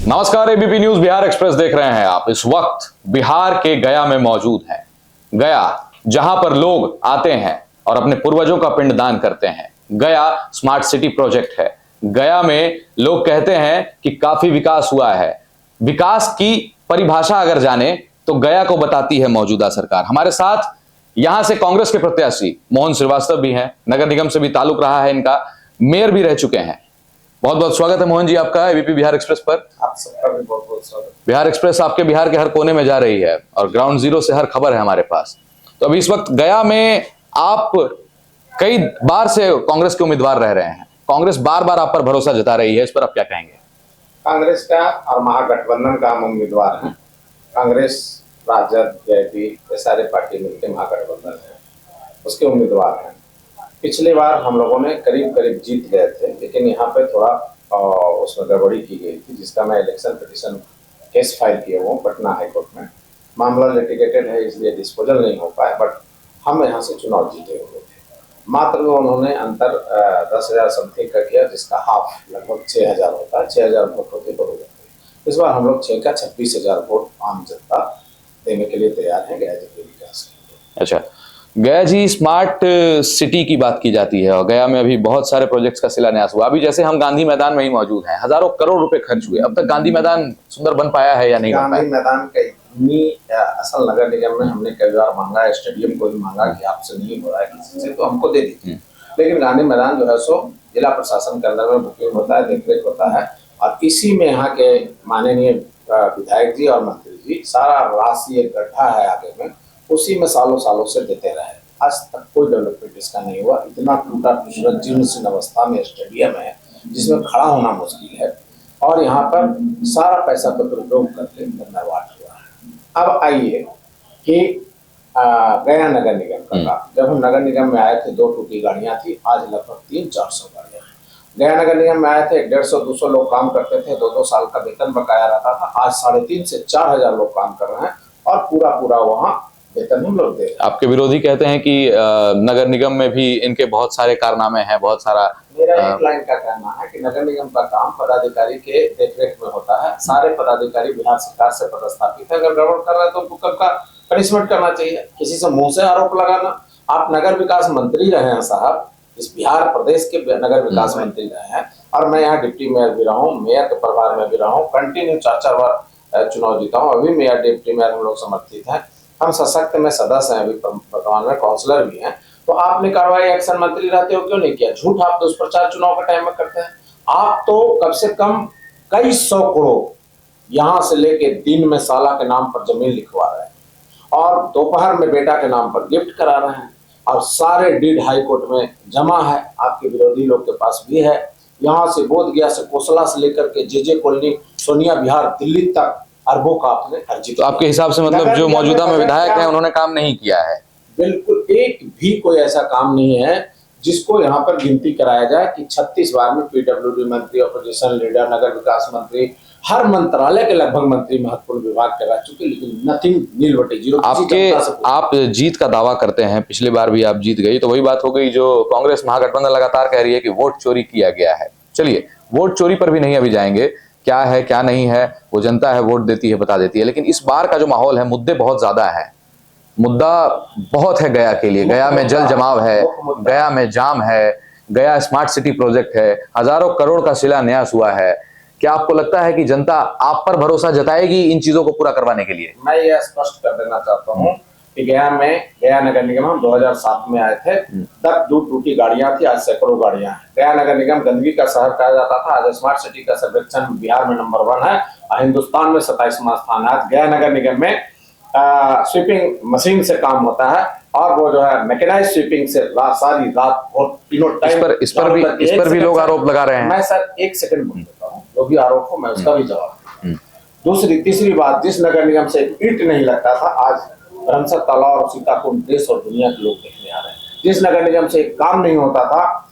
नमस्कार, ABP news Bihar express देख रहे हैं आप। इस वक्त बिहार के गया में मौजूद हैं। गया जहां पर लोग आते हैं और अपने पूर्वजों का पिंडदान करते हैं। गया स्मार्ट सिटी प्रोजेक्ट है। गया में लोग कहते हैं कि काफी विकास हुआ है। विकास की परिभाषा अगर जाने तो गया को बताती है मौजूदा सरकार। हमारे साथ यहां से कांग्रेस के प्रत्याशी मोहन श्रीवास्तव भी हैं। नगर निगम से भी ताल्लुक रहा है इनका, मेयर भी रह चुके हैं। बहुत बहुत स्वागत है मोहन जी आपका एबीपी बिहार एक्सप्रेस पर। आप सबका भी बहुत बहुत स्वागत। बिहार एक्सप्रेस आपके बिहार के हर कोने में जा रही है और ग्राउंड जीरो से हर खबर है हमारे पास। तो अभी इस वक्त गया में आप कई बार से कांग्रेस के उम्मीदवार रह रहे हैं। कांग्रेस बार बार आप पर भरोसा जता रही है, इस पर आप क्या कहेंगे? कांग्रेस का और महागठबंधन का हम उम्मीदवार हैं। कांग्रेस, राजद, जेपी ये सारे पार्टी मिलकर महागठबंधन है, उसके उम्मीदवार हैं। पिछली बार हम लोगों ने करीब करीब जीत गए थे, लेकिन यहाँ पे थोड़ा उसमें गड़बड़ी की गई थी, जिसका मैं इलेक्शन पिटीशन केस फाइल किया हूँ पटना हाईकोर्ट में। मामला लिटिगेटेड है, इसलिए डिस्पोजल नहीं हो पाया, बट हम यहाँ से चुनाव जीते हुए थे। मात्र उन्होंने अंतर 10,000 समथिंग का किया, जिसका हाफ लगभग 6,000 होता है। 6,000 वोट होते तो हो जाते। इस बार हम लोग 6 का 26,000 वोट आम जनता देने के लिए तैयार है गया जी के विकास के लिए। अच्छा, गया जी स्मार्ट सिटी की बात की जाती है और गया में अभी बहुत सारे प्रोजेक्ट्स का शिलान्यास हुआ। अभी जैसे हम गांधी मैदान में ही मौजूद हैं, हजारों करोड़ रुपए खर्च हुए। अब तक गांधी मैदान सुंदर बन पाया है या नहीं बन पाया? गांधी मैदान का इतनी असल नगर निगम में हमने कई बार मांगा है, स्टेडियम को भी मांगा कि आपसे नहीं हो रहा है किसी से, तो हमको दे दीजिए। लेकिन गांधी मैदान जो है सो जिला प्रशासन के अंदर में बुकिंग होता है, देखरेख होता है, और इसी में यहाँ के माननीय विधायक जी और मंत्री जी सारा राशि एक गड्ढा है आगे में, उसी में सालों सालों से देते रहे। आज तक कोई डेवलपमेंट इसका नहीं हुआ। इतना टूटा फूटा जीर्ण शीर्ण अवस्था में स्टेडियम है जिसमें खड़ा होना मुश्किल है, और यहाँ पर सारा पैसा का दुरुपयोग करके धन्यवाद हुआ है। अब आइए कि गया नगर निगम का काम। जब हम नगर निगम में आए थे 2 टूटी गाड़ियां थी, आज लगभग 300-400 गाड़ियां हैं। गया नगर निगम में आए थे 150-200 लोग काम करते थे, 2-2 साल का वेतन बकाया रहता था। आज 3,500 से 4,000 लोग काम कर रहे हैं और पूरा वहाँ वेतन हम लोग दे रहे हैं। आपके विरोधी कहते हैं कि नगर निगम में भी इनके बहुत सारे कारनामे हैं, बहुत सारा। मेरा एक लाइन का कहना है कि नगर निगम का काम पदाधिकारी के देखरेख में होता है। सारे पदाधिकारी बिहार सरकार से पदस्थापित है। अगर गड़बड़ कर रहे हैं तो उनको का पनिशमेंट करना चाहिए। किसी से मुंह से आरोप लगाना। आप नगर विकास मंत्री रहे हैं साहब, इस बिहार प्रदेश के नगर विकास मंत्री रहे हैं, और मैं यहाँ डिप्टी मेयर भी रहा हूँ, मेयर के प्रभार में भी रहा हूँ, कंटिन्यू 4-4 बार चुनाव जीता हूँ। अभी मेयर डिप्टी मेयर हम लोग समर्थित हैं। हम सशक्त में सदस्य हैं, अभी वर्तमान में काउंसलर भी हैं। तो आपने कार्रवाई एक्शन मंत्री रहते हो क्यों नहीं किया? झूठ आप दुष्प्रचार चुनाव के टाइम में करते हैं। आप तो कम से कम कई 100 करोड़ यहाँ से लेके दिन में साला के नाम पर जमीन लिखवा रहे हैं, और दोपहर में बेटा के नाम पर गिफ्ट करा रहे हैं, और सारे डीड हाई कोर्ट में जमा है। आपके विरोधी लोग के पास भी है। यहाँ से बोधगया से कोसला से लेकर के जे कॉलोनी, सोनिया विहार, दिल्ली तक अरबों का आपने अर्जित। तो आपके हिसाब से मतलब जो मौजूदा में विधायक हैं उन्होंने काम नहीं किया है? बिल्कुल एक भी कोई ऐसा काम नहीं है जिसको यहाँ पर गिनती कराया जाए कि 36 बार में पीडब्ल्यूडी मंत्री, अपोजिशन लीडर, नगर विकास मंत्री, हर मंत्रालय के लगभग मंत्री महत्वपूर्ण विभाग के रह चुके, लेकिन नथिंग, नील बटे जीरो। आप जीत का दावा करते हैं, पिछली बार भी आप जीत गई, तो वही बात हो गई जो कांग्रेस महागठबंधन लगातार कह रही है कि वोट चोरी किया गया है। चलिए, वोट चोरी पर भी नहीं अभी जाएंगे, क्या है क्या नहीं है वो जनता है, वोट देती है, बता देती है। लेकिन इस बार का जो माहौल है, मुद्दे बहुत ज्यादा है, मुद्दा बहुत है गया के लिए। गया में जल जमाव है, गया में जाम है, गया स्मार्ट सिटी प्रोजेक्ट है, हजारों करोड़ का शिलान्यास हुआ है। क्या आपको लगता है कि जनता आप पर भरोसा जताएगी इन चीजों को पूरा करवाने के लिए? मैं यह स्पष्ट कर देना चाहता हूँ कि गया नगर निगम हम 2007 में आए थे, तब 2 टूटी गाड़ियां थी, आज सैकड़ों गाड़ियां हैं। गया नगर निगम गंदगी का शहर कहा जाता था, आज स्मार्ट सिटी का सर्वेक्षण बिहार में नंबर 1 है और हिंदुस्तान में 27वां स्थान है। आज गया नगर निगम में स्वीपिंग मशीन से काम होता है, और वो जो है मैकेनाइज्ड स्वीपिंग से सारी रात और तीनों टाइम। इस पर भी लोग आरोप लगा रहे हैं। मैं सर 1 सेकंड बोल देता हूँ, जो भी आरोप हो मैं उसका भी जवाब। दूसरी तीसरी बात, जिस नगर निगम से ईंट नहीं लगता था, आज रमसर तालाब और सीताकुंड देश और दुनिया के लोग देखने आ रहे हैं। जिस नगर निगम से काम नहीं होता था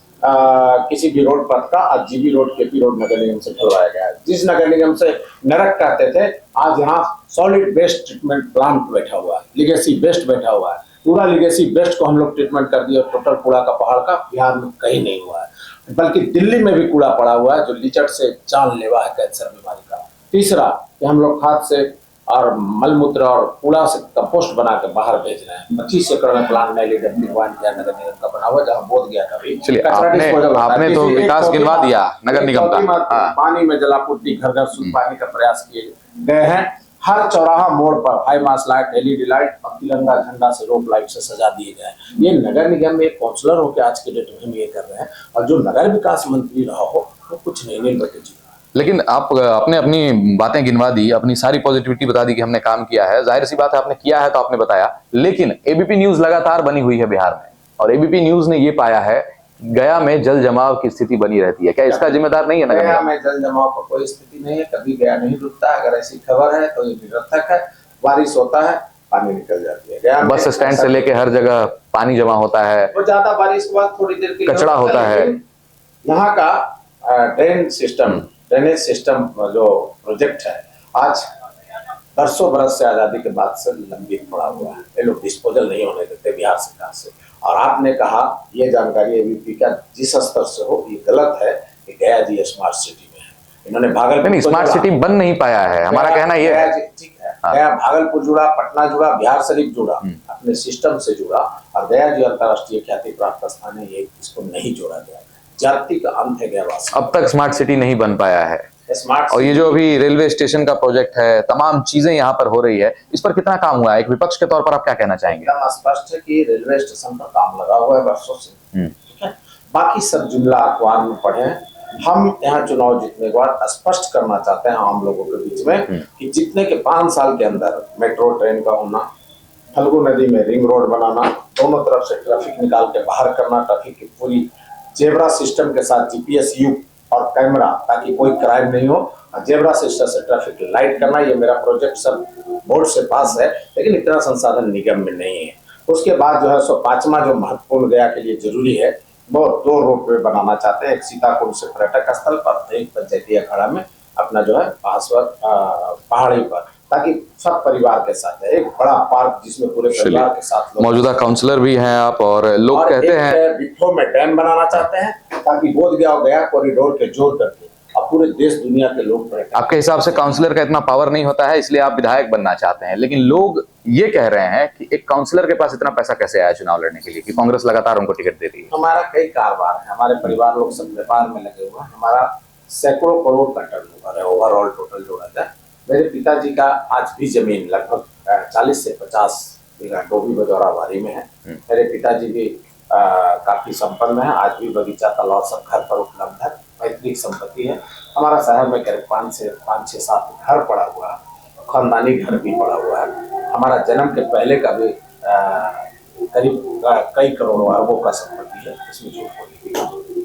किसी भी रोड पथ का, आज जीबी रोड, केपी रोड नगर निगम से खुलवाया गया है। जिस नगर निगम से नरक कहते थे, आज यहाँ सॉलिड वेस्ट ट्रीटमेंट प्लांट बैठा हुआ है, लिगेसी वेस्ट बैठा हुआ है। पूरा लिगेसी वेस्ट को हम लोग ट्रीटमेंट कर दिया। टोटल कूड़ा का पहाड़ का बिहार में कहीं नहीं हुआ है, बल्कि दिल्ली में भी कूड़ा पड़ा हुआ है जो लीचड़ से जानलेवा है, कैंसर बीमारी का। तीसरा कि हम लोग खाद से और मलमूत्र और कूड़ा से कंपोस्ट बना के बाहर भेज रहे हैं। 25 एकड़ में प्लांट नैली निर्माण किया नगर निगम का बना हुआ, जहाँ बोध गया कभी। चलिए, आपने तो विकास गिनवा दिया नगर निगम का। पानी में जलापूर्ति, घर घर शुद्ध पानी का प्रयास किए गए हैं। हर चौराहा मोड़ पर हाई मास लाइट, एलईडी लाइट और तिरंगा झंडा से रोप लाइट से सजा दिए गए हैं। ये नगर निगम में एक काउंसलर होकर आज के डेट में हम ये कर रहे हैं, और जो नगर विकास मंत्री रहा हो वो कुछ नहीं बटे जी। लेकिन आप अपने अपनी बातें गिनवा दी, अपनी सारी पॉजिटिविटी बता दी कि हमने काम किया है। जाहिर सी बात है, आपने किया है तो आपने बताया। लेकिन एबीपी न्यूज लगातार बनी हुई है बिहार में, और एबीपी न्यूज ने ये पाया है गया में जल जमाव की स्थिति बनी रहती है। क्या इसका जिम्मेदार नहीं है नगर निगम? गया में जल जमाव का कोई स्थिति नहीं है, कभी गया नहीं रुकता। अगर ऐसी खबर है तो ये निरर्थक है। बारिश होता है, पानी निकल जाती है। गया बस स्टैंड से लेके हर जगह पानी जमा होता है, वो ज्यादा बारिश के बाद थोड़ी देर के लिए कचरा होता है। यहाँ का ड्रेनेज सिस्टम जो प्रोजेक्ट है, आज बरसों बरस से आजादी के बाद से लंबित पड़ा हुआ है। ये लोग डिस्पोजल नहीं होने देते बिहार सरकार से। और आपने कहा ये जानकारी एबीपी का जिस स्तर से हो, ये गलत है कि गया जी स्मार्ट सिटी में है। इन्होंने भागलपुर स्मार्ट सिटी बन नहीं पाया है, हमारा कहना ये है। ठीक है, गया भागलपुर जुड़ा, पटना जुड़ा, बिहार शरीफ जुड़ा, अपने सिस्टम से जुड़ा, और गया जी अंतर्राष्ट्रीय ख्याति प्राप्त स्थान है, ये इसको नहीं जोड़ा गया। जाति का अंत है गया। अब तक स्मार्ट सिटी नहीं बन पाया है। स्मार्ट और ये जो अभी रेलवे स्टेशन का प्रोजेक्ट है, तमाम चीजें यहाँ पर हो रही है, इस पर कितना काम हुआ है? एक विपक्ष के तौर पर आप क्या कहना चाहेंगे? स्पष्ट है कि रेलवे स्टेशन पर काम लगा हुआ है वर्षों से। ठीक है, बाकी सब जुमला अखबार में पढ़े हैं। हम यहाँ चुनाव जीतने के बाद स्पष्ट करना चाहते हैं आम लोगों के बीच में कि जीतने के 5 साल के अंदर मेट्रो ट्रेन का होना, फल्गु नदी में रिंग रोड बनाना, दोनों तरफ से ट्रैफिक निकाल के बाहर करना, ट्रैफिक की पूरी जेब्रा सिस्टम के साथ जीपीएस युक्त और कैमरा, ताकि कोई क्राइम नहीं हो, जेब्रा सिस्टम से ट्रैफिक लाइट करना। ये मेरा प्रोजेक्ट सब बोर्ड से पास है, लेकिन इतना संसाधन निगम में नहीं है। उसके बाद जो है सो 5वां जो महत्वपूर्ण गया के लिए जरूरी है, वो 2 रोपवे बनाना चाहते हैं। एक सीताकुंड से पर्यटक स्थल पर, एक पंचायती अखाड़ा में अपना जो है पहाड़ी पर, ताकि सब परिवार के साथ है। एक बड़ा पार्क जिसमें पूरे परिवार के साथ मौजूदा काउंसलर भी हैं आप, और लोग कहते हैं बिट्ठो में डैम बनाना चाहते हैं, ताकि बोध गया और गया कॉरिडोर के जोड़ करके अब पूरे देश दुनिया के लोग। आपके हिसाब से काउंसलर का इतना पावर नहीं होता है, इसलिए आप विधायक बनना चाहते हैं। लेकिन लोग ये कह रहे हैं कि एक काउंसलर के पास इतना पैसा कैसे आया चुनाव लड़ने के लिए, कि कांग्रेस लगातार उनको टिकट दे रही है? हमारा कई कारोबार है, हमारे परिवार लोग सब व्यापार में लगे हुए हैं। हमारा सैकड़ों करोड़ का टर्नओवर है ओवरऑल टोटल जोड़ा जाए। मेरे पिताजी का आज भी जमीन लगभग 40 से 50 बीघा डोभी बजौरा वारी में है। मेरे पिताजी भी काफी संपन्न है, आज भी बगीचा तालाब सब घर पर उपलब्ध है, पैतृक संपत्ति है। हमारा शहर में करीब 5 से 7 घर पड़ा हुआ है, खानदानी घर भी पड़ा हुआ है। हमारा जन्म के पहले का भी करीब कई करोड़ों अरबों का संपत्ति है, इसमें झूठ बोली।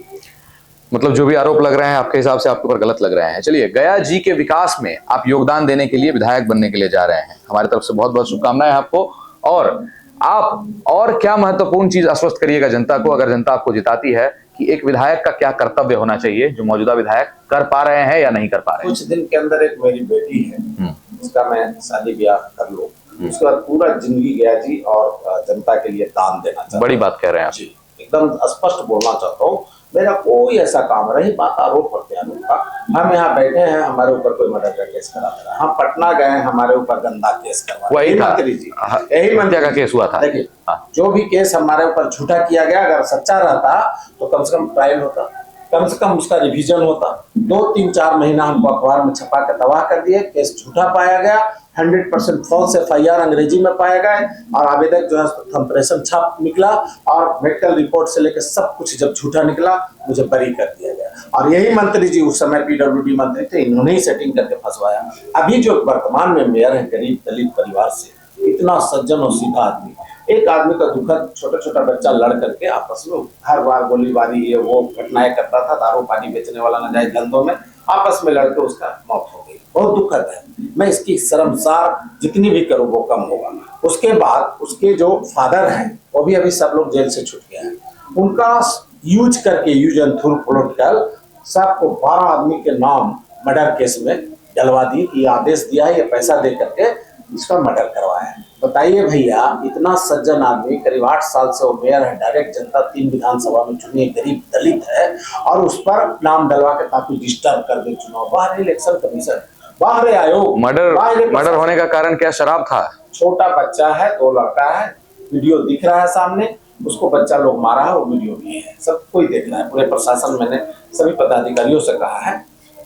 मतलब जो भी आरोप लग रहे हैं आपके हिसाब से आपके ऊपर गलत लग रहे हैं। चलिए, गया जी के विकास में आप योगदान देने के लिए विधायक बनने के लिए जा रहे हैं, हमारी तरफ से बहुत बहुत शुभकामनाएं आपको। और आप और क्या महत्वपूर्ण चीज आश्वस्त करिएगा जनता को, अगर जनता आपको जिताती है, कि एक विधायक का क्या कर्तव्य होना चाहिए जो मौजूदा विधायक कर पा रहे हैं या नहीं कर पा रहे हैं? कुछ दिन के अंदर एक मेरी बेटी है, उसका मैं शादी ब्याह कर लूं, उसके बाद पूरा जिंदगी गया जी और जनता के लिए दान देना चाहता हूं। बड़ी बात कह रहे हैं आप जी, एकदम स्पष्ट बोलना चाहता हूँ। मेरा कोई ऐसा काम रही बात आरोप प्रत्यारोप का, हम यहाँ बैठे हैं, हमारे ऊपर कोई मर्डर का केस करा दे रहा है, हम पटना गए हैं, हमारे ऊपर गंदा केस करवा, वही मंत्री जी, यही मंत्री का केस हुआ था। देखिए, जो भी केस हमारे ऊपर झूठा किया गया, अगर सच्चा रहता तो कम से कम ट्रायल होता, कम से कम उसका रिवीजन होता। 2-3-4 महीना हमको अखबार में छपा के तबाह कर दिए, केस झूठा पाया गया, 100% फॉल्स FIR अंग्रेजी में पाया गए, और आवेदक जो है थंबप्रेशन छाप निकला, और मेडिकल रिपोर्ट से लेकर सब कुछ जब झूठा निकला, मुझे बरी कर दिया गया। और यही मंत्री जी उस समय PWD मंत्री थे, इन्होंने ही सेटिंग करके फंसवाया। अभी जो वर्तमान में मेयर है, गरीब दलित परिवार से, इतना सज्जन और सीधा आदमी, एक आदमी का दुखद छोटा बच्चा लड़ करके आपस में हर बार गोलीबारी ये वो घटनाएं करता था, दारू पानी बेचने वाला नाजायज धंधों में आपस में लड़के उसका मौत हो गई। बहुत दुखद है, मैं इसकी शर्मसार जितनी भी करूँ वो कम होगा। उसके बाद उसके जो फादर हैं, वो भी अभी सब लोग जेल से छूट गए हैं, उनका यूज करके यूज एंड थ्रू पोलिटिकल सबको 12 आदमी के नाम मर्डर केस में डलवा दी, ये आदेश दिया है, ये पैसा दे करके इसका मर्डर करवाया है। बताइए भैया, इतना सज्जन आदमी, करीब 8 साल से वो मेयर है, डायरेक्ट जनता 3 विधानसभा में चुनी, गरीब दलित है, और उस पर नाम डलवा के ताकि डिस्टर्ब कर दे चुनाव। बाहर इलेक्शन कमीशन बाहर आयोग मर्डर होने का कारण क्या, शराब था? छोटा बच्चा है, 2 लड़का है, वीडियो दिख रहा है सामने, उसको बच्चा लोग मारा है, वो वीडियो भी है, सब कोई देख रहा है, पूरे प्रशासन, मैंने सभी पदाधिकारियों से कहा है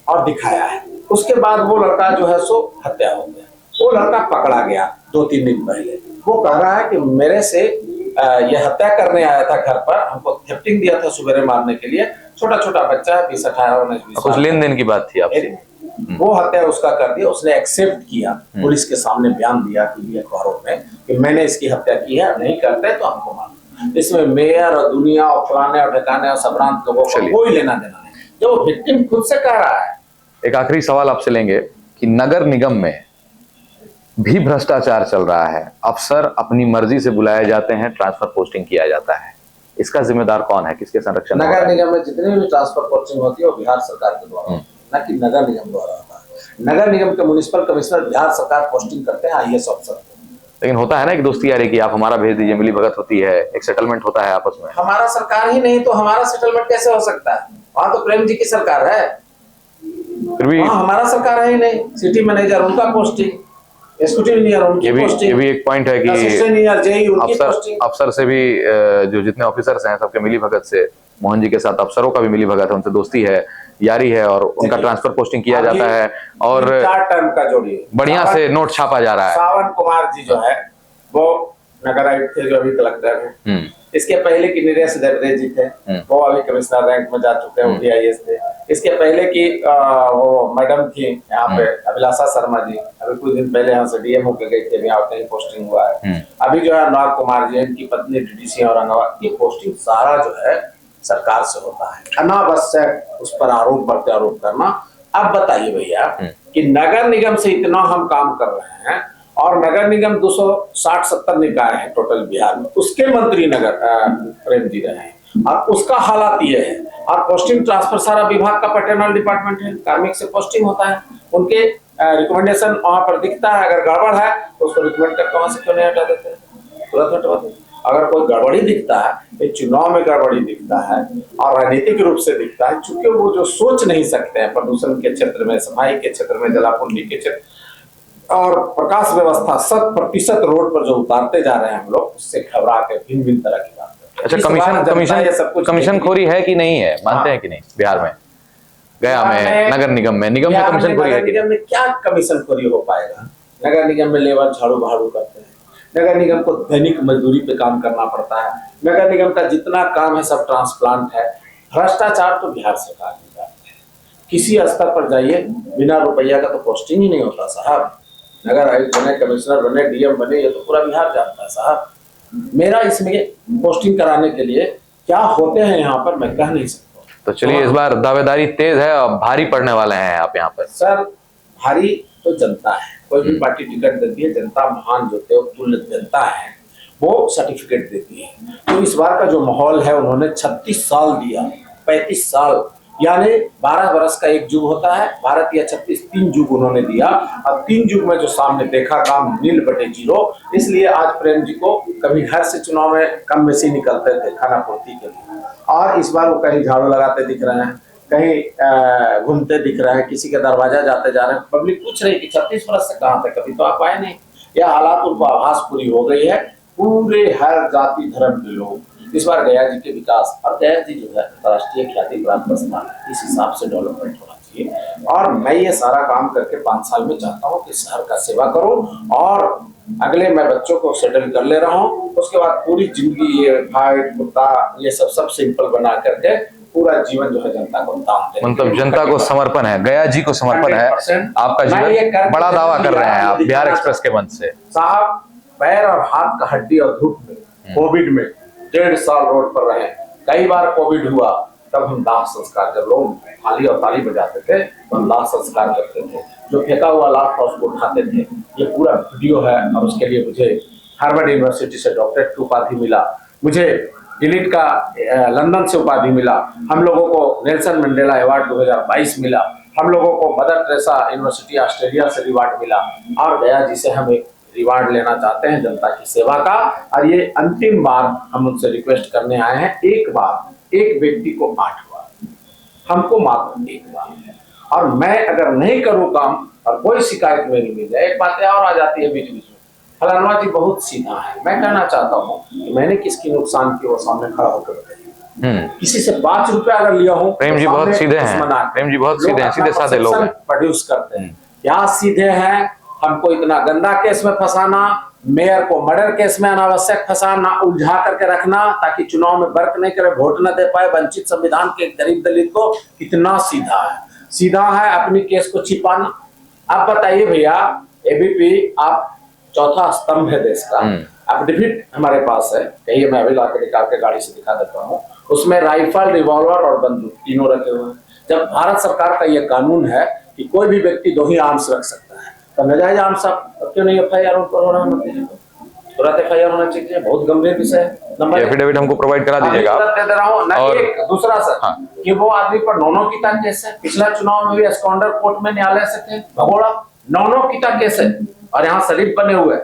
और दिखाया है। उसके बाद वो लड़का जो है सो हत्या हो गया। वो लड़का पकड़ा गया 2-3 दिन पहले, वो कह रहा है कि मेरे से यह हत्या करने आया था घर पर, हमको थेफ्टिंग दिया था सुबेरे मारने के लिए, छोटा छोटा बच्चा है, 20, 18, 19, 20 कुछ लेन देन की बात थी आपसे? वो हत्या उसका कर दिया, उसने एक्सेप्ट किया, पुलिस के सामने बयान दिया कि अखबारों में कि मैंने इसकी हत्या की है, नहीं करते तो हमको मारो। इसमें मेयर और दुनिया और फलाने और ठिकाने और सबरांत लोगों को कोई लेना देना नहीं, जो विक्टिम खुद से कह रहा है। एक आखिरी सवाल आपसे लेंगे कि नगर निगम में भी भ्रष्टाचार चल रहा है, अफसर अपनी मर्जी से बुलाए जाते हैं, ट्रांसफर पोस्टिंग किया जाता है, इसका जिम्मेदार कौन है, किसके संरक्षण? नगर निगम में जितनी भी ट्रांसफर पोस्टिंग होती है वो बिहार सरकार के द्वारा, न कि नगर निगम द्वारा होता है। नगर निगम के म्युनिसिपल कमिश्नर बिहार सरकार पोस्टिंग करते हैं IAS अफसर। लेकिन होता है ना कि दोस्ती यारी की, आप हमारा भेज दीजिए, मिली भगत होती है, एक सेटलमेंट होता है आपस में। हमारा सरकार ही नहीं तो हमारा सेटलमेंट कैसे हो सकता है? वहां तो प्रेम जी की सरकार है, फिर भी हमारा सरकार है ही नहीं। सिटी मैनेजर उनका पोस्टिंग, एग्जीक्यूटिव इंजीनियर उनकी पोस्टिंग, ये भी एक पॉइंट है कि अफसर से भी जो जितने ऑफिसर्स हैं सबके मिली भगत से, मोहन जी के साथ अफसरों का भी मिली भगत है, उनसे दोस्ती है, यारी है, और उनका ट्रांसफर पोस्टिंग किया जाता है और 4 टर्म का जोड़िए, बढ़िया से नोट छापा जा रहा है। सावन कुमार जी जो है वो नगर आयुक्त थे, जो अभी कलेक्टर है। इसके पहले की नीरज दर्रे जी थे, वो अभी कमिश्नर रैंक में जा चुके हैं, वो भी IAS थे। इसके पहले की वो मैडम थी यहाँ पे अभिलाषा शर्मा जी, अभी कुछ दिन पहले यहाँ से DM होकर गई थी, अभी यहाँ पोस्टिंग हुआ है। अभी जो है अनुराग कुमार जी, इनकी पत्नी DDC औरंगाबाद की पोस्टिंग, सारा जो है सरकार से होता है। अनावश्यक उस पर आरोप प्रत्यारोप करना। अब बताइए भैया कि नगर निगम से इतना हम काम कर रहे हैं, और नगर निगम 260-70 निकाय है टोटल बिहार में, उसके मंत्री नगर प्रेम जी रहे हैं, और उसका हालात ये है। और पोस्टिंग ट्रांसफर सारा विभाग का पैटर्नल डिपार्टमेंट है, कार्मिक से पोस्टिंग होता है, उनके रिकमेंडेशन वहां पर दिखता है, अगर गड़बड़ है तो उसको रिकमेंड करके वहां से क्यों नहीं हटा देते, तुरंत हटवा देते। अगर कोई गड़बड़ी दिखता है, चुनाव में गड़बड़ी दिखता है और राजनीतिक रूप से दिखता है, चूंकि वो जो सोच नहीं सकते हैं प्रदूषण के क्षेत्र में, सफाई के क्षेत्र में, जलापूर्ति के क्षेत्र और प्रकाश व्यवस्था 100% रोड पर जो उतारते जा रहे हैं हम लोग, उससे घबरा के भिन्न भिन्न तरह की बात करते हैं। अच्छा, कमीशन खोरी है कि नहीं है, मानते हैं कि नहीं बिहार में, गया में, नगर निगम में कमीशन खोरी है? निगम में क्या कमीशन खोरी हो पाएगा? नगर निगम में लेबर झाड़ू भाड़ू करते हैं, नगर निगम को दैनिक मजदूरी पे काम करना पड़ता है, नगर निगम का जितना काम है सब ट्रांसप्लांट है। भ्रष्टाचार तो बिहार सरकार में जाती है, किसी स्तर पर जाइए, बिना रुपया का तो पोस्टिंग ही नहीं होता साहब। नगर आयुक्त बने, कमिश्नर बने, DM बने, ये तो पूरा बिहार जानता है साहब। मेरा इसमें पोस्टिंग कराने के लिए क्या होते हैं यहाँ पर मैं कह नहीं सकता। तो चलिए, इस बार दावेदारी तेज है और भारी पड़ने वाले हैं आप यहाँ पर। सर भारी तो जनता है, कोई भी पार्टी टिकट देती है, जनता महान जो तुल्य जनता है वो सर्टिफिकेट देती है। तो इस बार का जो माहौल है, उन्होंने 36 साल दिया, 35 साल, यानी 12 वर्ष का एक युग होता है, भारत या 36 3 युग उन्होंने दिया। अब 3 युग में जो सामने देखा काम 0/0, इसलिए आज प्रेम जी को कभी घर से चुनाव में कम बेसी निकलते थे खाना पूर्ति के लिए, और इस बार वो कहीं झाड़ू लगाते दिख रहे हैं, कहीं घूमते दिख रहे हैं, किसी के दरवाजा जाते जा रहे हैं। पब्लिक पूछ रही कि 36 वर्ष से कहाँ थे, कभी तो आप आए नहीं। यह हालात उनको आभास पूरी हो गई है। पूरे हर जाति धर्म के लोग इस बार गया जी के विकास, और गया जी जो है राष्ट्रीय ख्याति प्राप्त स्थान, इस हिसाब से डेवलपमेंट होना चाहिए। और मैं ये सारा काम करके 5 साल में चाहता हूँ कि शहर का सेवा करूँ, और अगले मैं बच्चों को सेटल कर ले रहा हूँ, उसके बाद पूरी जिंदगी ये भाई कुत्ता ये सब सिंपल बना करके पूरा जीवन जो है जनता को दान दें। मतलब जनता को समर्पण है, गया जी को समर्पण है आपका जीवन। बड़ा दावा कर रहे हैं आप बिहार एक्सप्रेस के मंच से। साहब पैर और हाथ का हड्डी और धूप में, कोविड में 1.5 साल रोड पर रहे, कई बार कोविड हुआ, तब हम दाह संस्कार, जब लोग थाली और ताली बजाते थे तो हम दाह संस्कार करते थे, जो फेंका हुआ लाश था उसको उठाते थे। ये पूरा वीडियो है, और उसके लिए मुझे हार्वर्ड यूनिवर्सिटी से डॉक्टरेट की उपाधि मिला, मुझे डिलीट का लंदन से उपाधि मिला, हम लोगों को नेल्सन मंडेला अवार्ड 2022 मिला, हम लोगों को मदर टेरेसा यूनिवर्सिटी ऑस्ट्रेलिया से रिवार्ड मिला, और गया जी से हम एक रिवार्ड लेना चाहते हैं जनता की सेवा का। और ये अंतिम बार हम उनसे रिक्वेस्ट करने आए हैं, एक बार एक व्यक्ति को 8 बार, हमको मात्र 1 बार, और मैं अगर नहीं करूं काम और कोई शिकायत मेरी मिल जाए, एक बातें और आ जाती है बीच बीच में, फलाना जी बहुत सीधा है। मैं कहना चाहता हूँ कि मैंने किसकी नुकसान की वो सामने खड़ा होकर बताइए। किसी से 5 रुपया अगर लिया हूँ, प्रेम जी बहुत सीधे हैं, प्रेम जी बहुत सीधे हैं, सीधे साधे लोग हैं, प्रोड्यूस करते हैं। क्या सीधे हैं, हमको इतना गंदा केस में फंसाना, मेयर को मर्डर केस में अनावश्यक फंसाना, उलझा करके रखना ताकि चुनाव में वर्क नहीं करे, वोट न दे पाए वंचित संविधान के गरीब दलित को, कितना सीधा है। सीधा है अपनी केस को छिपाना। आप बताइए भैया, एबीपी आप चौथा स्तंभ है देश का, एफिडेविट हमारे पास है, कहिए मैं अभी लाकर निकाल के गाड़ी से दिखा देता हूँ, उसमें राइफल, रिवॉल्वर और बंदूक तीनों रखे हुए हैं। जब भारत सरकार का यह कानून है कि कोई भी व्यक्ति 2 ही आर्म्स रख सकता है, तो नाजायज आर्म्स क्यों नहीं FIR हो रहा है? तुरंत FIR होना चाहिए, बहुत गंभीर विषय है। नंबर एफिडेविट हमको प्रोवाइड करा दीजिएगा दे दे रहा हूँ ना। और एक दूसरा सर, हाँ। कि वो आदमी पर 9 की केस है, पिछला चुनाव में भी एस्कॉन्डर कोर्ट में न्यायालय से थे भगोड़ा, 9 की केस है और यहाँ शरीफ बने हुए,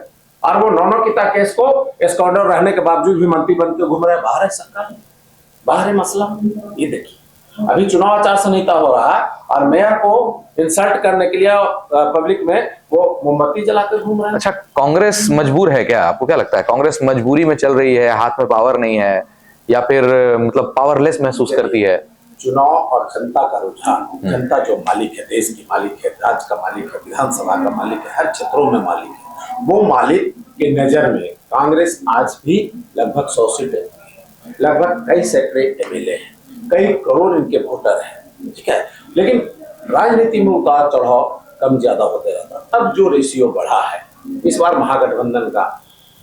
और वो 9 की केस को एस्कॉन्डर रहने के बावजूद भी मंत्री बन के घूम रहे हैं। बाहर है सरकार, बाहर है मसला। ये देखिए, अभी चुनाव आचार संहिता हो रहा है और मेयर को इंसल्ट करने के लिए पब्लिक में वो मोमबत्ती जलाकर घूम रहे हैं। अच्छा, कांग्रेस मजबूर है क्या? आपको क्या लगता है, कांग्रेस मजबूरी में चल रही है, हाथ में पावर नहीं है, या फिर मतलब पावरलेस महसूस करती है? चुनाव और जनता का रुझान, जनता जो मालिक है, देश की मालिक है, राज्य का मालिक है, विधानसभा का मालिक है, हर क्षेत्रों में मालिक है, वो मालिक के नजर में कांग्रेस आज भी लगभग 100 सीटें, लगभग कई सैकड़े MLA हैं, कई करोड़ इनके वोटर हैं, ठीक है। लेकिन राजनीति में उतार चढ़ाव कम ज्यादा होते रहता। अब जो रेशियो बढ़ा है इस बार महागठबंधन का,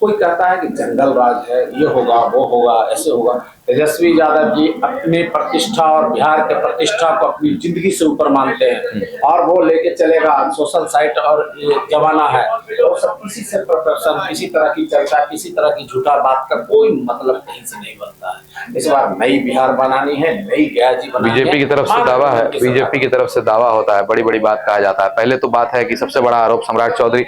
कोई कहता है कि जंगल राज है, ये होगा वो होगा ऐसे होगा। तेजस्वी यादव जी अपनी प्रतिष्ठा और बिहार के प्रतिष्ठा को अपनी जिंदगी से ऊपर मानते हैं और वो लेके चलेगा, सोशल साइट और ये जमाना है, तो सब किसी से प्रदर्शन, किसी तरह की चर्चा, किसी तरह की झूठा बात का कोई मतलब कहीं से नहीं बनता है। इस बार नई बिहार बनानी है, नई गया जी बनानी है। बीजेपी की तरफ से दावा है, बीजेपी की तरफ से दावा होता है, बड़ी बड़ी बात कहा जाता है। पहले तो बात है कि सबसे बड़ा आरोप सम्राट चौधरी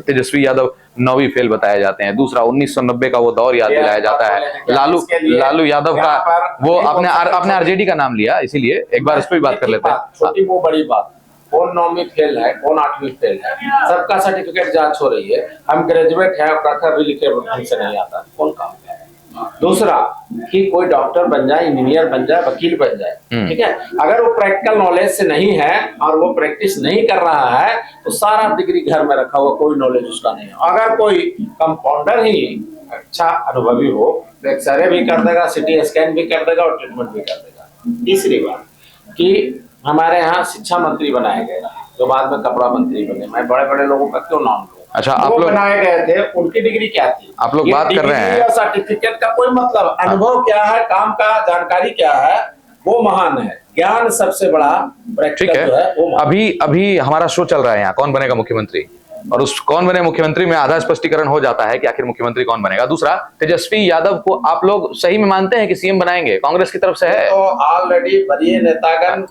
तेजस्वी यादव 9वीं फेल बताए जाते हैं। दूसरा 1990 का वो दौर याद दिलाया जाता है। लालू यादव का वो अपने RJD का नाम लिया, इसीलिए एक बार इस पर भी बात कर लेते हैं। छोटी वो बड़ी बात, कौन 9वीं फेल है, कौन 8वीं फेल है, सबका सर्टिफिकेट जांच हो रही है। हम ग्रेजुएट है, प्रखर भी लिखे ढंग से नहीं आता, कौन काम है। दूसरा कि कोई डॉक्टर बन जाए, इंजीनियर बन जाए, वकील बन जाए, ठीक है, अगर वो प्रैक्टिकल नॉलेज से नहीं है और वो प्रैक्टिस नहीं कर रहा है तो सारा डिग्री घर में रखा हुआ, कोई नॉलेज उसका नहीं है। अगर कोई कंपाउंडर ही अच्छा अनुभवी हो तो एक्सरे भी कर देगा, CT स्कैन भी कर देगा और ट्रीटमेंट भी कर देगा। तीसरी बात कि हमारे यहाँ शिक्षा मंत्री बनाए गए जो बाद में कपड़ा मंत्री बने, मैं बड़े बड़े लोगों का क्यों नाम लूं। अच्छा, आप लोग बनाए गए थे, उनकी डिग्री क्या थी? आप लोग बात कर रहे हैं, सर्टिफिकेट का कोई मतलब, अनुभव क्या है, काम का जानकारी क्या है, वो महान है। ज्ञान सबसे बड़ा प्रैक्टिकल जो है वो। अभी हमारा शो चल रहा है यहाँ, कौन बनेगा मुख्यमंत्री, और उस कौन बने मुख्यमंत्री में आधा स्पष्टीकरण हो जाता है कि आखिर मुख्यमंत्री कौन बनेगा। दूसरा, तेजस्वी यादव को आप लोग सही में मानते हैं कि CM बनाएंगे? कांग्रेस की तरफ से है तो ऑलरेडी वरीय नेतागण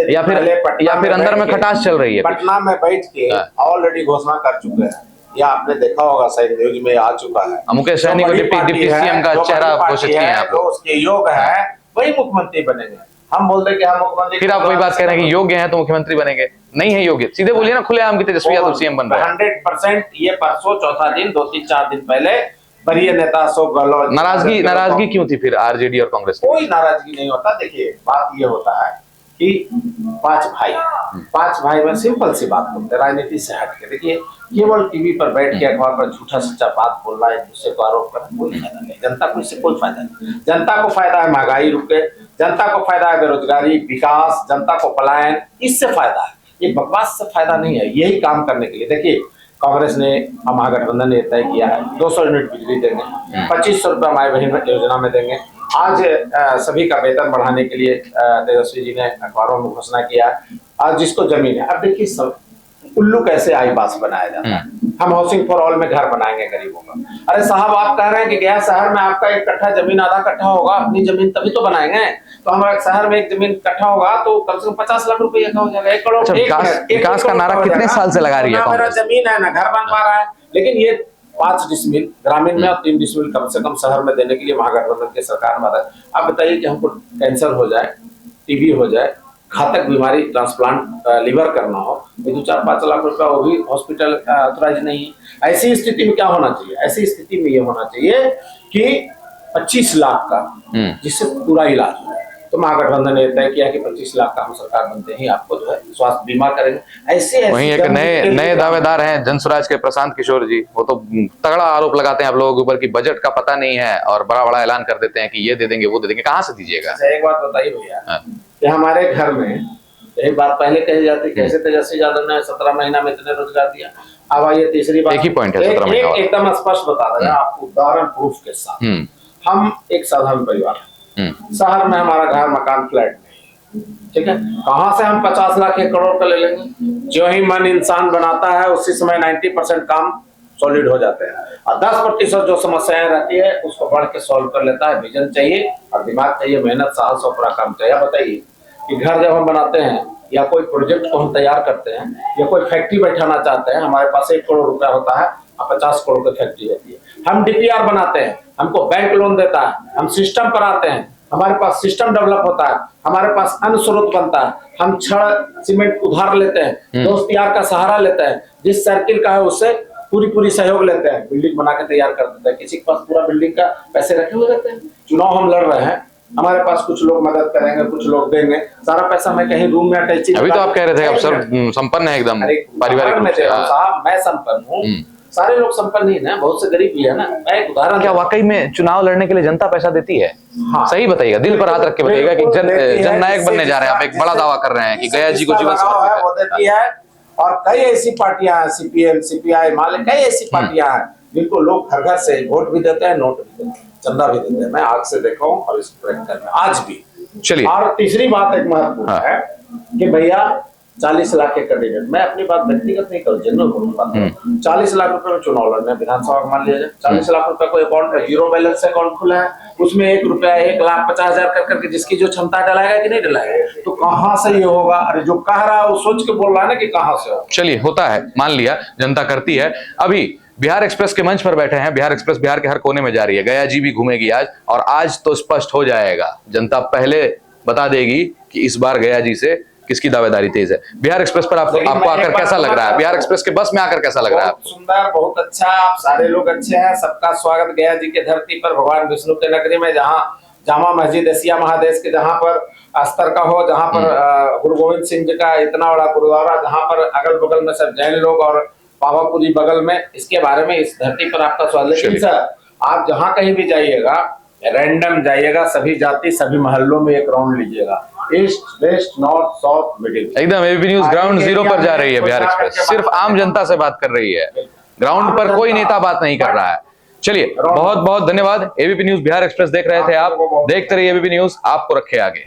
या फिर अंदर में खटास चल रही है? पटना में बैठ के ऑलरेडी घोषणा कर चुके हैं, या आपने देखा होगा शायद न्यूज में आ चुका है। मुकेश सहनी को डिप्टी CM का चेहरा घोषित किया है आप लोग, उसके योग है वही मुख्यमंत्री बनेंगे। हम बोलते कि हम मुख्यमंत्री, फिर आप वही बात कह रहे हैं कि योग्य है तो मुख्यमंत्री बनेंगे, नहीं है योग्य, सीधे बोलिए ना खुलेआम कि तेजस्वी यादव CM बन रहे हैं। 100% ये परसों चौथा दिन, 2-3-4 दिन पहले वरीय नेता अशोक गहलोत, नाराजगी क्यों थी फिर RJD और कांग्रेस? कोई नाराजगी नहीं होता। देखिए बात ये होता है कि 5 भाई में सिंपल सी बात बोलते हैं, राजनीति से हट के। देखिए केवल टीवी पर बैठ के अखबार पर झूठा सच्चा बात बोल रहा है, एक दूसरे को आरोप करना कोई फायदा नहीं। जनता को इससे कोई फायदा नहीं। जनता को फायदा है महंगाई रुके, जनता को फायदा है बेरोजगारी, विकास, जनता को पलायन, इससे फायदा है। ये बकवास से फायदा नहीं है। यही काम करने के लिए देखिए कांग्रेस ने, महागठबंधन ने तय किया है 200 यूनिट बिजली देंगे, 2500 रुपया माई बहन योजना में देंगे। आज सभी का वेतन बढ़ाने के लिए तेजस्वी जी ने अखबारों में घोषणा किया। आज जिसको जमीन है, अब देखिए सब उल्लू कैसे आईबास बनाया जाता है। हम हाउसिंग फॉर ऑल में घर बनाएंगे गरीबों का। अरे साहब आप कह रहे हैं कि गया शहर में आपका 1 कट्ठा जमीन, आधा कट्ठा होगा अपनी जमीन, तभी तो बनाएंगे। तो हमारे शहर में 1 जमीन कट्ठा होगा तो कम से कम 50 लाख रुपए का हो जाएगा। 1 करोड़। विकास का नारा कितने साल से लगा रही है मेरा जमीन है ना घर बन पा रहा है। लेकिन ये 5 डिसमिल ग्रामीण में और 3 डिसमिल कम से कम शहर में देने के लिए महागठबंधन की सरकार में। आप बताइए कि हमको कैंसर हो जाए, TB हो जाए, घातक बीमारी ट्रांसप्लांट लीवर करना हो, ये 2-4-5 लाख रुपया वो भी हॉस्पिटल ऑथराइज नहीं है। ऐसी स्थिति में क्या होना चाहिए? ऐसी स्थिति में ये होना चाहिए कि 25 लाख का जिससे पूरा इलाज हो। तो महागठबंधन ने तय किया कि 25 लाख का हम सरकार बनते ही आपको जो है स्वास्थ्य बीमा करेंगे। ऐसे वहीं एक नए दावेदार हैं जनसुराज के प्रशांत किशोर जी। वो तो तगड़ा आरोप लगाते हैं आप लोगों के ऊपर कि बजट का पता नहीं है और बड़ा बड़ा ऐलान कर देते हैं कि ये दे देंगे वो दे देंगे। कहाँ से दीजिएगा? एक बात बताइए भैया कि हमारे घर में एक बात पहले कही जाती, कैसे तेजस्वी यादव ने 17 महीना में इतने रोजगार दिया। अब आइए तीसरी बात, एक ही पॉइंट है 17 महीना एकदम स्पष्ट बता रहे हैं आपको उदाहरण प्रूफ के साथ। हम एक साधारण परिवार हैं, शहर में हमारा घर मकान फ्लैट नहीं, ठीक है, कहां से हम 50 लाख 1 करोड़ का ले लेंगे? जो ही मन इंसान बनाता है उसी समय 90% काम सॉलिड हो जाते हैं और 10% जो समस्याएं रहती है उसको बढ़ के सॉल्व कर लेता है। विजन चाहिए और दिमाग चाहिए, मेहनत साहस और पूरा काम चाहिए। बताइए कि घर जब हम बनाते हैं या कोई प्रोजेक्ट को हम तैयार करते हैं या कोई फैक्ट्री बैठाना चाहते हैं, हमारे पास 1 करोड़ रुपया होता है और 50 करोड़ की फैक्ट्री होती है। हम डीपीआर बनाते हैं, हमको बैंक लोन देता है, हम सिस्टम पर आते हैं, हमारे पास सिस्टम डेवलप होता है, हमारे पास अन्य स्रोत बनता है, हम छड़ सीमेंट उधार लेते हैं, दोस्त यार का सहारा लेते हैं, जिस सर्किल का है उससे पूरी सहयोग लेते हैं, बिल्डिंग बना के तैयार कर देते हैं। किसी के पास पूरा बिल्डिंग का पैसे रखे हुए रहते हैं। चुनाव हम लड़ रहे हैं, हमारे पास कुछ लोग मदद करेंगे, कुछ लोग देंगे, सारा पैसा मैं कहीं रूम में अटैची। अभी तो आप कह रहे थे आप सर संपन्न है एकदम पारिवारिक साहब, मैं संपन्न हूँ, सारे लोग संपन्न ही ना, बहुत से गरीब भी है ना। मैं एक उदाहरण, क्या वाकई में चुनाव लड़ने के लिए जनता पैसा देती है? हाँ। सही बताइएगा, दिल पर हाथ रख के बताइएगा कि जननायक बनने जा रहे हैं आप, एक बड़ा दावा कर रहे हैं कि गया जी को जीवन वो देती है। और कई ऐसी पार्टियां हैं, सीपीएम सीपीआई माले, कई ऐसी पार्टियां हैं जिनको लोग घर घर से वोट भी देते हैं, नोट भी देते हैं, चंदा भी देते हैं। मैं आग से देखा हूँ और इस आज भी। चलिए, और तीसरी बात एक महत्वपूर्ण है कि भैया 40 लाख के कैंडिडेट, मैं अपनी बात व्यक्तिगत नहीं करूँ, जनरल करूँ। 40 लाख रुपए में चुनाव लड़ने विधानसभा मान लिया जाए, 40 लाख रुपए को अकाउंट में जीरो बैलेंस से अकाउंट खुला है, उसमें 1 रुपया 1,50,000 कर करके जिसकी जो क्षमता डलाएगा कि नहीं डलाएगा, तो कहाँ से ये होगा? अरे जो कह रहा है वो सोच के बोल रहा है ना कि कहाँ से होगा। चलिए, होता है, मान लिया, जनता करती है। अभी बिहार एक्सप्रेस के मंच पर बैठे हैं। बिहार एक्सप्रेस बिहार के हर कोने में जा रही है, गया जी भी घूमेगी आज, और आज तो स्पष्ट हो जाएगा, जनता पहले बता देगी कि इस बार गया जी से किसकी दावेदारी तेज है। बिहार एक्सप्रेस पर आपको आकर कैसा लग रहा है? बिहार एक्सप्रेस के बस में आकर कैसा लग रहा है? बहुत सुंदर, बहुत अच्छा, आप सारे लोग अच्छे हैं। सबका स्वागत गया जी के धरती पर, भगवान विष्णु के नगरी में, जहाँ जामा मस्जिद एशिया महादेश के जहाँ पर अस्तर का हो, जहाँ पर गुरु गोविंद सिंह जी का इतना बड़ा गुरुद्वारा, जहाँ पर अगल बगल में सब जैन लोग और पावापुरी बगल में, इसके बारे में इस धरती पर आपका स्वागत। लेकिन सर आप जहाँ कहीं भी जाइएगा, रैंडम जाइएगा, सभी जाति सभी मोहल्लों में एक राउंड लीजिएगा, east west north south middle, एकदम एबीपी न्यूज ग्राउंड जीरो पर जा रही है। बिहार एक्सप्रेस सिर्फ आम जनता से बात कर रही है, ग्राउंड पर कोई नेता बात नहीं कर रहा है। चलिए, बहुत बहुत धन्यवाद। एबीपी न्यूज बिहार एक्सप्रेस देख रहे थे आप, देखते रहिए एबीपी न्यूज, आपको रखे आगे।